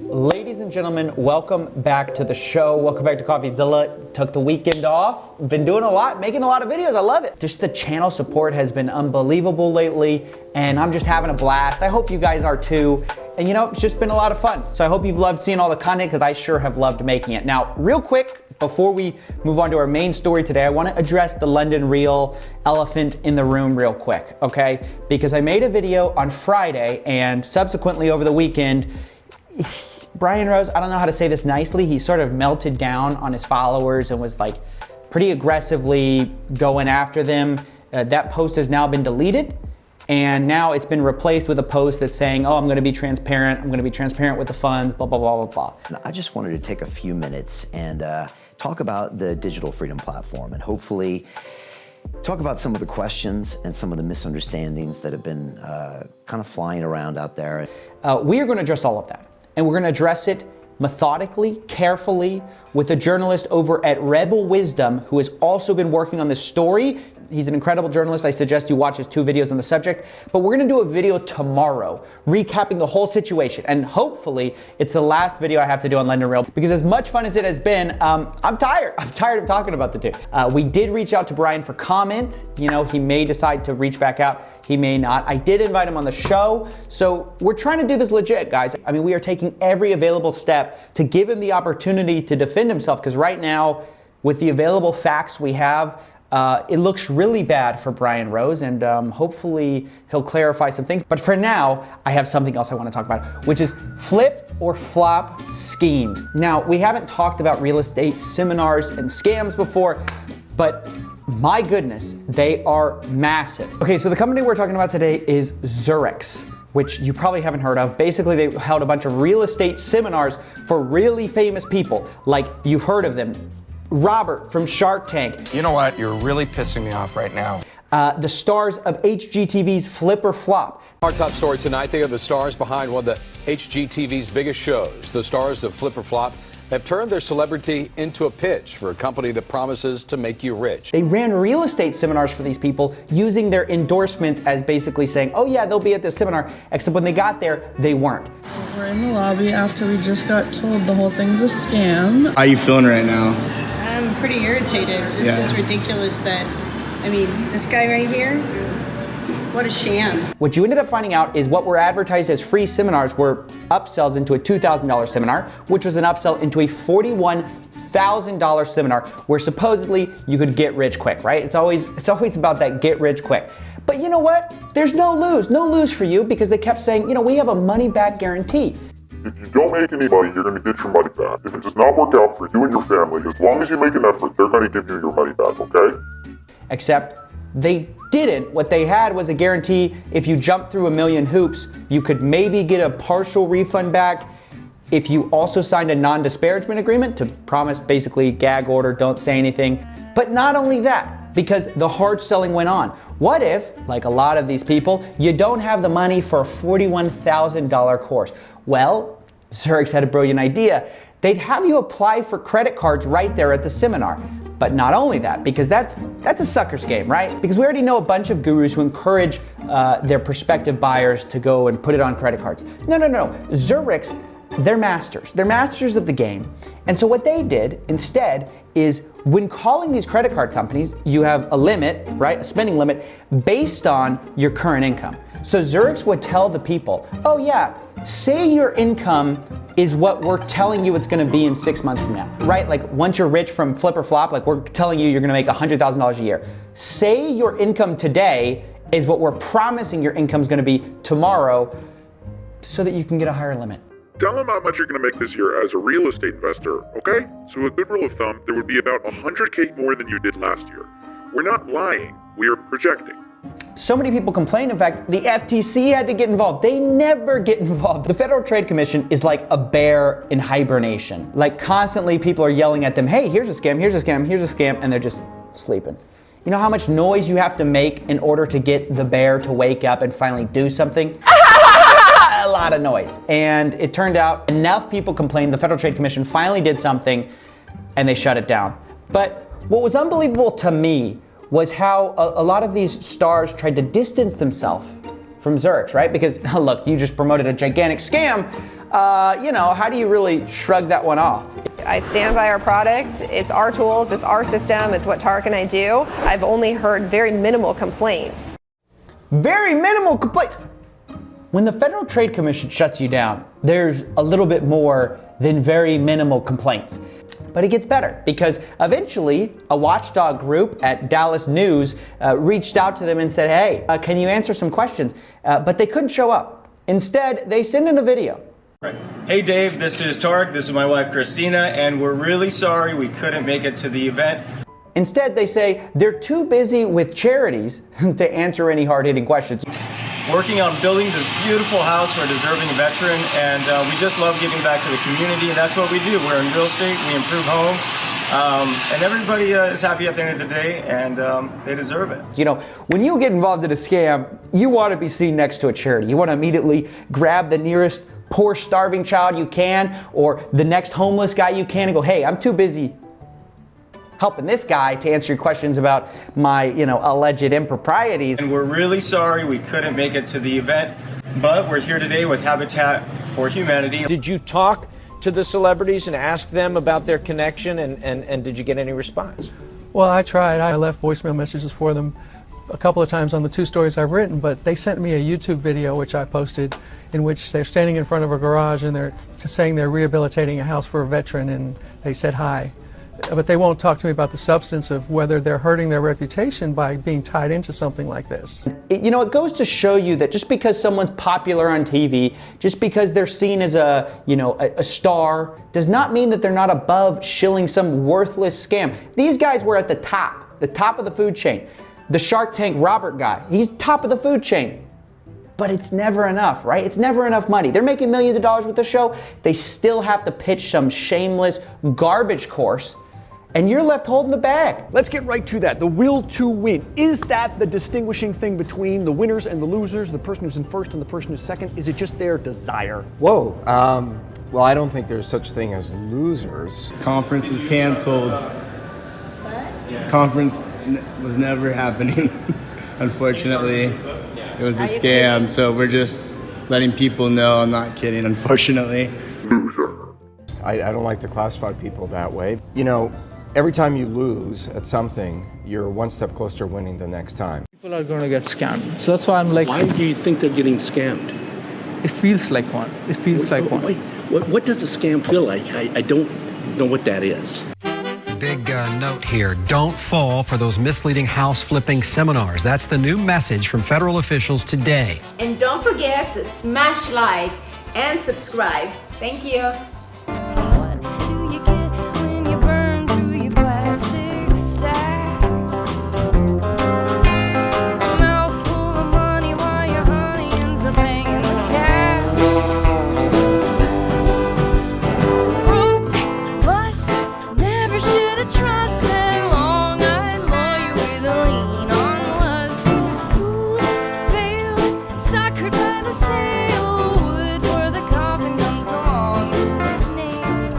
Ladies and gentlemen, welcome back to the show. Welcome back to Coffeezilla. Took the weekend off. Been doing a lot, making a lot of videos. I love it. Just the channel support has been unbelievable lately, and I'm just having a blast. I hope you guys are too. And you know, it's just been a lot of fun. So I hope you've loved seeing all the content, because I sure have loved making it. Now, real quick, before we move on to our main story today, I want to address the London Real elephant in the room real quick, okay? Because I made a video on Friday, and subsequently over the weekend, Brian Rose, I don't know how to say this nicely, he sort of melted down on his followers and was like pretty aggressively going after them. That post has now been deleted, and now it's been replaced with a post that's saying, oh, I'm gonna be transparent, I'm gonna be transparent with the funds, blah, blah, blah, blah, blah. I just wanted to take a few minutes and talk about the Digital Freedom Platform, and hopefully talk about some of the questions and some of the misunderstandings that have been kind of flying around out there. We are gonna address all of that. And we're gonna address it methodically, carefully, with a journalist over at Rebel Wisdom who has also been working on this story. He's an incredible journalist. I suggest you watch his 2 videos on the subject. But we're gonna do a video tomorrow recapping the whole situation. And hopefully it's the last video I have to do on London Real, because as much fun as it has been, I'm tired. I'm tired of talking about the 2. We did reach out to Brian for comment. You know, he may decide to reach back out. He may not. I did invite him on the show. So we're trying to do this legit, guys. I mean, we are taking every available step to give him the opportunity to defend himself, because right now, with the available facts we have, it looks really bad for Brian Rose, and hopefully he'll clarify some things. But for now, I have something else I want to talk about, which is flip or flop schemes. Now, we haven't talked about real estate seminars and scams before, but my goodness, they are massive. Okay, so the company we're talking about today is Zurixx, which you probably haven't heard of. Basically, they held a bunch of real estate seminars for really famous people, like you've heard of them. Robert from Shark Tank. You know what? You're really pissing me off right now. The stars of HGTV's Flip or Flop. Our top story tonight, they are the stars behind one of the HGTV's biggest shows. The stars of Flip or Flop have turned their celebrity into a pitch for a company that promises to make you rich. They ran real estate seminars for these people using their endorsements as basically saying, oh yeah, they'll be at this seminar, except when they got there, they weren't. We're in the lobby after we just got told the whole thing's a scam. How you feeling right now? I'm pretty irritated. This is ridiculous that, I mean, this guy right here, what a sham. What you ended up finding out is what were advertised as free seminars were upsells into a $2,000 seminar, which was an upsell into a $41,000 seminar where supposedly you could get rich quick, right? It's always about that get rich quick. But you know what? There's no lose for you, because they kept saying, you know, we have a money back guarantee. If you don't make any money, you're going to get your money back. If it does not work out for you and your family, as long as you make an effort, they're going to give you your money back, okay? Except they didn't. What they had was a guarantee. If you jump through 1,000,000 hoops, you could maybe get a partial refund back. If you also signed a non-disparagement agreement to promise basically gag order, don't say anything. But not only that, because the hard selling went on. What if, like a lot of these people, you don't have the money for a $41,000 course? Well, Zurixx had a brilliant idea. They'd have you apply for credit cards right there at the seminar. But not only that, because that's a sucker's game, right? Because we already know a bunch of gurus who encourage their prospective buyers to go and put it on credit cards. No. Zurixx, they're masters. They're masters of the game. And so what they did instead is, when calling these credit card companies, you have a limit, right? A spending limit based on your current income. So Zurixx would tell the people, oh yeah, say your income is what we're telling you it's gonna be in 6 months from now, right? Like once you're rich from Flip or Flop, like we're telling you you're gonna make $100,000 a year. Say your income today is what we're promising your income's gonna be tomorrow, so that you can get a higher limit. Tell them how much you're going to make this year as a real estate investor, okay? So a good rule of thumb, there would be about 100K more than you did last year. We're not lying, we are projecting. So many people complain. In fact, the FTC had to get involved. They never get involved. The Federal Trade Commission is like a bear in hibernation. Like constantly people are yelling at them, hey, here's a scam, here's a scam, here's a scam, and they're just sleeping. You know how much noise you have to make in order to get the bear to wake up and finally do something? A lot of noise. And it turned out enough people complained, the Federal Trade Commission finally did something and they shut it down. But what was unbelievable to me was how a lot of these stars tried to distance themselves from Zurixx, right? Because look, you just promoted a gigantic scam. How do you really shrug that one off? I stand by our product. It's our tools, it's our system, it's what Tarek and I do. I've only heard very minimal complaints. Very minimal complaints. When the Federal Trade Commission shuts you down, there's a little bit more than very minimal complaints. But it gets better, because eventually a watchdog group at Dallas News reached out to them and said, hey, can you answer some questions? But they couldn't show up. Instead, they sent in a video. Right. Hey Dave, this is Tarek, this is my wife Christina, and we're really sorry we couldn't make it to the event. Instead, they say they're too busy with charities to answer any hard-hitting questions. Working on building this beautiful house for a deserving veteran, and we just love giving back to the community, and that's what we do. We're in real estate, we improve homes, and everybody is happy at the end of the day, and they deserve it. You know, when you get involved in a scam, you want to be seen next to a charity. You want to immediately grab the nearest poor starving child you can, or the next homeless guy you can, and go, hey, I'm too busy helping this guy to answer your questions about my, alleged improprieties. And we're really sorry we couldn't make it to the event, but we're here today with Habitat for Humanity. Did you talk to the celebrities and ask them about their connection, and did you get any response? Well, I tried. I left voicemail messages for them a couple of times on the 2 stories I've written, but they sent me a YouTube video which I posted, in which they're standing in front of a garage and they're saying they're rehabilitating a house for a veteran, and they said hi. But they won't talk to me about the substance of whether they're hurting their reputation by being tied into something like this. It goes to show you that just because someone's popular on TV, just because they're seen as a star, does not mean that they're not above shilling some worthless scam. These guys were at the top of the food chain. The Shark Tank Robert guy, he's top of the food chain. But it's never enough, right? It's never enough money. They're making millions of dollars with the show. They still have to pitch some shameless garbage course, and you're left holding the bag. Let's get right to that. The will to win. Is that the distinguishing thing between the winners and the losers, the person who's in first and the person who's second? Is it just their desire? Whoa. Well, I don't think there's such thing as losers. Conference is canceled. Conference was never happening, unfortunately. It was a scam, so we're just letting people know. I'm not kidding, unfortunately. I don't like to classify people that way. Every time you lose at something, you're one step closer to winning the next time. People are going to get scammed. So that's why I'm like... Why do you think they're getting scammed? It feels like one. It feels like one. What does a scam feel like? I don't know what that is. Big note here. Don't fall for those misleading house flipping seminars. That's the new message from federal officials today. And don't forget to smash like and subscribe. Thank you.